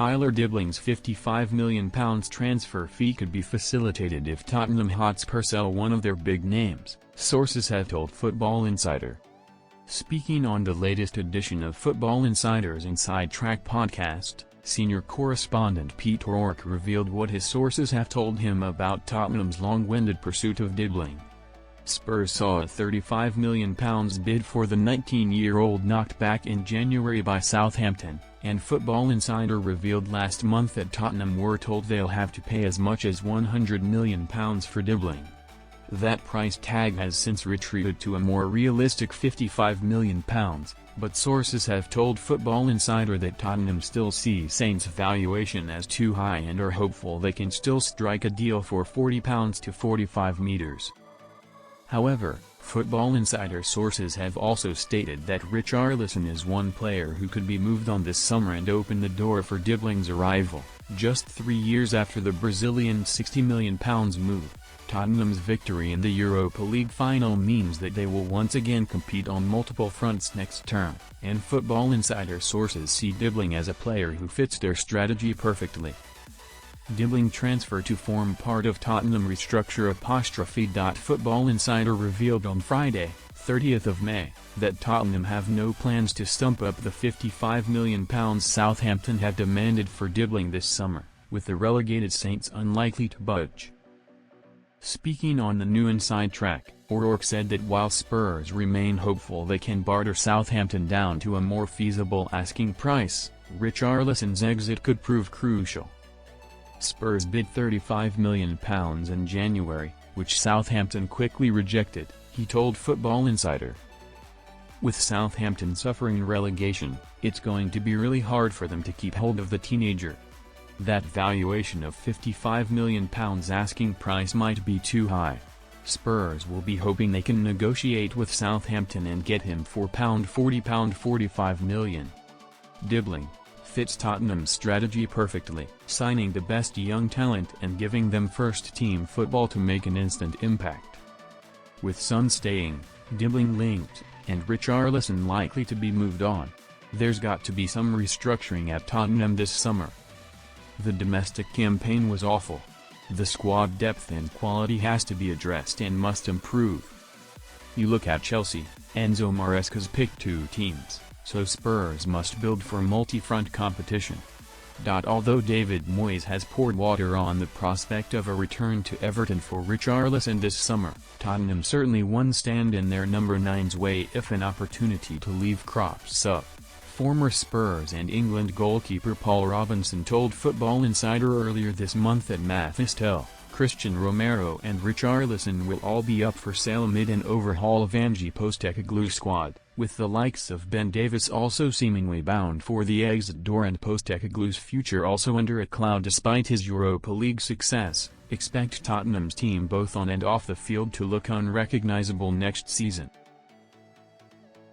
Tyler Dibling's £55 million transfer fee could be facilitated if Tottenham Hotspur sell one of their big names, sources have told Football Insider. Speaking on the latest edition of Football Insider's Inside Track podcast, senior correspondent Pete O'Rourke revealed what his sources have told him about Tottenham's long-winded pursuit of Dibling. Spurs saw a £35 million bid for the 19-year-old knocked back in January by Southampton, and Football Insider revealed last month that Tottenham were told they'll have to pay as much as £100 million for Dibling. That price tag has since retreated to a more realistic £55 million, but sources have told Football Insider that Tottenham still see Saints' valuation as too high and are hopeful they can still strike a deal for £40 to 45 meters. However, Football Insider sources have also stated that Richarlison is one player who could be moved on this summer and open the door for Dibling's arrival. Just 3 years after the Brazilian £60 million move, Tottenham's victory in the Europa League Final means that they will once again compete on multiple fronts next term, and Football Insider sources see Dibling as a player who fits their strategy perfectly. Dibling transfer to form part of Tottenham restructure. Football Insider revealed on Friday, 30th of May, that Tottenham have no plans to stump up the £55 million Southampton have demanded for Dibling this summer, with the relegated Saints unlikely to budge. Speaking on the new Inside Track, O'Rourke said that while Spurs remain hopeful they can barter Southampton down to a more feasible asking price, Richarlison's exit could prove crucial. Spurs bid £35 million in January, which Southampton quickly rejected, he told Football Insider. With Southampton suffering relegation, it's going to be really hard for them to keep hold of the teenager. That valuation of £55 million asking price might be too high. Spurs will be hoping they can negotiate with Southampton and get him for £40 45 million. Dibling fits Tottenham's strategy perfectly, signing the best young talent and giving them first-team football to make an instant impact. With Son staying, Dibling linked, and Richarlison likely to be moved on, there's got to be some restructuring at Tottenham this summer. The domestic campaign was awful. The squad depth and quality has to be addressed and must improve. You look at Chelsea, Enzo Maresca's picked 2 teams. So Spurs must build for multi-front competition. Although David Moyes has poured water on the prospect of a return to Everton for Richarlison this summer, Tottenham certainly won't stand in their number 9's way if an opportunity to leave crops up. Former Spurs and England goalkeeper Paul Robinson told Football Insider earlier this month that Mathys Tel, Christian Romero and Richarlison will all be up for sale amid an overhaul of Ange Postecoglou's squad, with the likes of Ben Davies also seemingly bound for the exit door and Postecoglou's future also under a cloud despite his Europa League success. Expect Tottenham's team both on and off the field to look unrecognizable next season.